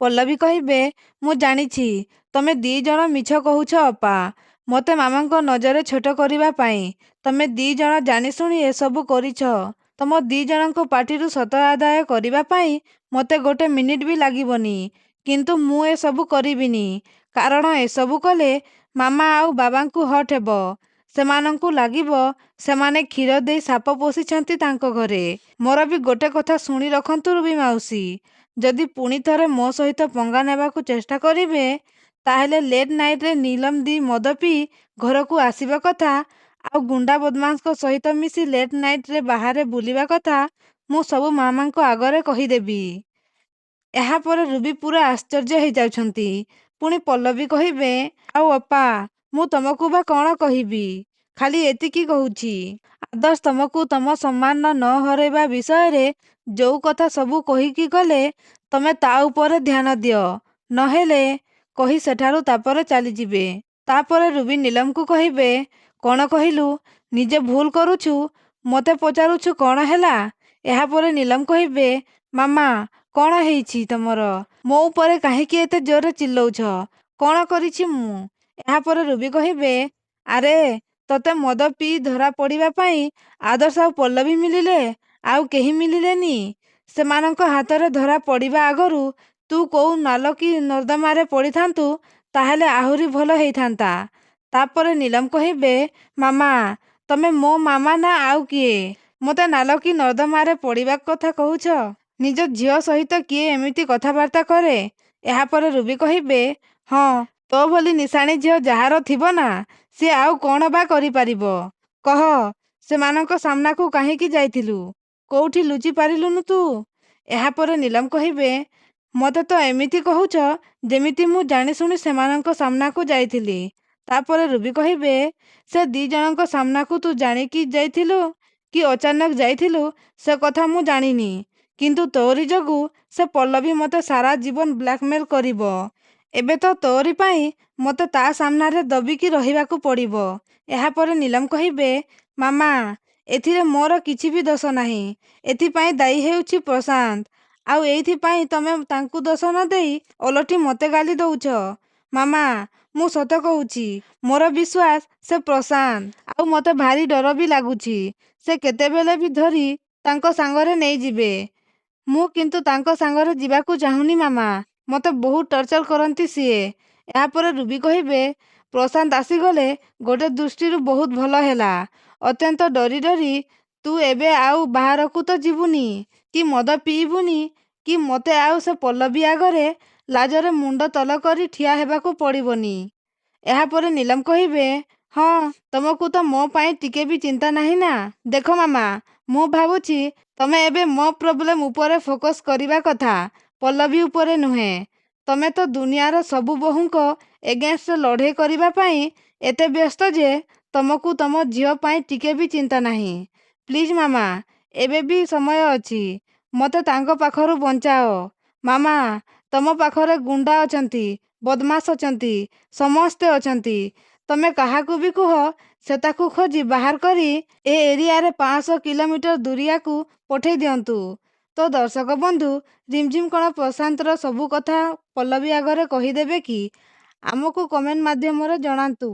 ପଲ୍ଲବୀ କହିବେ, ମୁଁ ଜାଣିଛି ତମେ ଦି ଜଣ ମିଛ କହୁଛ ଅପା। ମୋତେ ମାମାଙ୍କ ନଜରରେ ଛୋଟ କରିବା ପାଇଁ ତମେ ଦି ଜଣ ଜାଣିଶୁଣି ଏସବୁ କରିଛ। ତମ ଦି ଜଣଙ୍କ ପାଟିରୁ ସତ ଆଦାୟ କରିବା ପାଇଁ ମୋତେ ଗୋଟେ ମିନିଟ୍ ବି ଲାଗିବନି। କିନ୍ତୁ ମୁଁ ଏସବୁ କରିବିନି। କାରଣ ଏସବୁ କଲେ ମାମା ଆଉ ବାବାଙ୍କୁ ହଟ୍ ହେବ। ସେମାନଙ୍କୁ ଲାଗିବ ସେମାନେ କ୍ଷୀର ଦେଇ ସାପ ପୋଷିଛନ୍ତି ତାଙ୍କ ଘରେ। ମୋର ବି ଗୋଟେ କଥା ଶୁଣି ରଖନ୍ତୁ ରୁବି ମାଉସୀ। ଯଦି ପୁଣି ଥରେ ମୋ ସହିତ ପଙ୍ଗା ନେବାକୁ ଚେଷ୍ଟା କରିବେ ତାହେଲେ ଲେଟ୍ ନାଇଟ୍ରେ ନୀଲମ ଦି ମଦ ପିଇ ଘରକୁ ଆସିବା କଥା ଆଉ ଗୁଣ୍ଡା ବଦମାସଙ୍କ ସହିତ ମିଶି ଲେଟ୍ ନାଇଟ୍ରେ ବାହାରେ ବୁଲିବା କଥା ମୁଁ ସବୁ ମାମାଙ୍କ ଆଗରେ କହିଦେବି। ଏହାପରେ ରୁବି ପୁରା ଆଶ୍ଚର୍ଯ୍ୟ ହେଇଯାଉଛନ୍ତି। ପୁଣି ପଲ୍ଲବୀ କହିବେ, ଆଉ ଅପା ମୁଁ ତମକୁ ବା କ'ଣ କହିବି? ଖାଲି ଏତିକି କହୁଛି, ଆଦର୍ଶ ତମକୁ ତମ ସମ୍ମାନ ନ ହରାଇବା ବିଷୟରେ ଯୋଉ କଥା ସବୁ କହିକି ଗଲେ ତମେ ତା ଉପରେ ଧ୍ୟାନ ଦିଅ। ନହେଲେ କହି ସେଠାରୁ ତାପରେ ଚାଲିଯିବେ। ତାପରେ ରୁବି ନୀଲମକୁ କହିବେ, କ'ଣ କହିଲୁ? ନିଜେ ଭୁଲ କରୁଛୁ, ମୋତେ ପଚାରୁଛୁ କ'ଣ ହେଲା? ଏହାପରେ ନୀଲମ କହିବେ, ମାମା କ'ଣ ହେଇଛି ତମର? ମୋ ଉପରେ କାହିଁକି ଏତେ ଜୋରରେ ଚିଲ୍ଲଉଛ? କ'ଣ କରିଛି ମୁଁ? ଏହାପରେ ରୁବି କହିବେ, ଆରେ ତତେ ମଦ ପିଇ ଧରା ପଡ଼ିବା ପାଇଁ ଆଦର୍ଶ ଆଉ ପଲ୍ଲବୀ ମିଳିଲେ, ଆଉ କେହି ମିଳିଲେନି। ସେମାନଙ୍କ ହାତରେ ଧରା ପଡ଼ିବା ଆଗରୁ ତୁ କୋଉ ନାଲ କି ନର୍ଦ୍ଦମାରେ ପଡ଼ିଥାନ୍ତୁ ତାହେଲେ ଆହୁରି ଭଲ ହେଇଥାନ୍ତା। ତାପରେ ନୀଲମ କହିବେ, ମାମା ତମେ ମୋ ମାମା ନା ଆଉ କିଏ? ମୋତେ ନାଲ କି ନର୍ଦ୍ଦମାରେ ପଡ଼ିବା କଥା କହୁଛ? ନିଜ ଝିଅ ସହିତ କିଏ ଏମିତି କଥାବାର୍ତ୍ତା କରେ? ଏହାପରେ ରୁବି କହିବେ, ହଁ ତୋ ଭଳି ନିଶାଣୀ ଝିଅ ଯାହାର ଥିବ ନା ସିଏ ଆଉ କ'ଣ ବା କରିପାରିବ? କହ, ସେମାନଙ୍କ ସାମ୍ନାକୁ କାହିଁକି ଯାଇଥିଲୁ? କୋଉଠି ଲୁଚି ପାରିଲୁନୁ ତୁ? ଏହାପରେ ନୀଲମ କହିବେ, ମୋତେ ତ ଏମିତି କହୁଛ ଯେମିତି ମୁଁ ଜାଣିଶୁଣି ସେମାନଙ୍କ ସାମ୍ନାକୁ ଯାଇଥିଲି। ତାପରେ ରୁବି କହିବେ, ସେ ଦି ଜଣଙ୍କ ସାମ୍ନାକୁ ତୁ ଜାଣିକି ଯାଇଥିଲୁ କି ଅଚାନକ ଯାଇଥିଲୁ ସେ କଥା ମୁଁ ଜାଣିନି। କିନ୍ତୁ ତୋରି ଯୋଗୁଁ ସେ ପଲ୍ଲବୀ ମୋତେ ସାରା ଜୀବନ ବ୍ଲାକମେଲ୍ କରିବ। ଏବେ ତ ତୋରି ପାଇଁ ମୋତେ ତା ସାମ୍ନାରେ ଦବିକି ରହିବାକୁ ପଡ଼ିବ। ଏହାପରେ ନୀଲମ କହିବେ, ମାମା ଏଥିରେ ମୋର କିଛି ବି ଦୋଷ ନାହିଁ। ଏଥିପାଇଁ ଦାୟୀ ହେଉଛି ପ୍ରଶାନ୍ତ। ଆଉ ଏଇଥିପାଇଁ ତମେ ତାଙ୍କୁ ଦୋଷ ନ ଦେଇ ଓଲଟି ମୋତେ ଗାଳି ଦଉଛ। ମାମା ମୁଁ ସତ କହୁଛି, ମୋର ବିଶ୍ୱାସ ସେ ପ୍ରଶାନ୍ତ ଆଉ ମୋତେ ଭାରି ଡର ବି ଲାଗୁଛି ସେ କେତେବେଳେ ବି ଧରି ତାଙ୍କ ସାଙ୍ଗରେ ନେଇଯିବେ। ମୁଁ କିନ୍ତୁ ତାଙ୍କ ସାଙ୍ଗରେ ଯିବାକୁ ଚାହୁଁନି ମାମା। ମୋତେ ବହୁତ ଟର୍ଚର କରନ୍ତି ସିଏ। ଏହାପରେ ରୁବି କହିବେ, ପ୍ରଶାନ୍ତ ଆସିଗଲେ ଗୋଟେ ଦୃଷ୍ଟିରୁ ବହୁତ ଭଲ ହେଲା। ଅତ୍ୟନ୍ତ ଡରି ଡରି ତୁ ଏବେ ଆଉ ବାହାରକୁ ତ ଯିବୁନି କି ମଦ ପିଇବୁନି କି ମୋତେ ଆଉ ସେ ପଲ୍ଲବୀ ଆଗରେ ଲାଜରେ ମୁଣ୍ଡ ତଳ କରି ଠିଆ ହେବାକୁ ପଡ଼ିବନି। ଏହାପରେ ନୀଲମ କହିବେ, ହଁ ତମକୁ ତ ମୋ ପାଇଁ ଟିକେ ବି ଚିନ୍ତା ନାହିଁ ନା? ଦେଖ ମାମା, ମୁଁ ଭାବୁଛି ତମେ ଏବେ ମୋ ପ୍ରୋବ୍ଲେମ ଉପରେ ଫୋକସ୍ କରିବା କଥା, ପଲ୍ଲବୀ ଉପରେ ନୁହେଁ। ତମେ ତ ଦୁନିଆର ସବୁ ବୋହୂଙ୍କ ଏଗେନ୍ଷ୍ଟରେ ଲଢ଼େଇ କରିବା ପାଇଁ ଏତେ ବ୍ୟସ୍ତ ଯେ ତମକୁ ତମ ଝିଅ ପାଇଁ ଟିକେ ବି ଚିନ୍ତା ନାହିଁ। ପ୍ଲିଜ୍ ମାମା, ଏବେ ବି ସମୟ ଅଛି। ମୋତେ ତାଙ୍କ ପାଖରୁ ବଞ୍ଚାଅ। ମାମା ତମ ପାଖରେ ଗୁଣ୍ଡା ଅଛନ୍ତି, ବଦମାସ ଅଛନ୍ତି, ସମସ୍ତେ ଅଛନ୍ତି। ତମେ କାହାକୁ ବି କୁହ ସେ ତାକୁ ଖୋଜି ବାହାର କରି ଏ ଏରିଆରେ 500 କିଲୋମିଟର ଦୂରିଆକୁ ପଠେଇ ଦିଅନ୍ତୁ। ତ ଦର୍ଶକ ବନ୍ଧୁ, ରିମଝିମ୍ କ'ଣ ପ୍ରଶାନ୍ତର ସବୁ କଥା ପଲ୍ଲବୀ ଆଗରେ କହିଦେବେ କି? ଆମକୁ କମେଣ୍ଟ ମାଧ୍ୟମରେ ଜଣାନ୍ତୁ।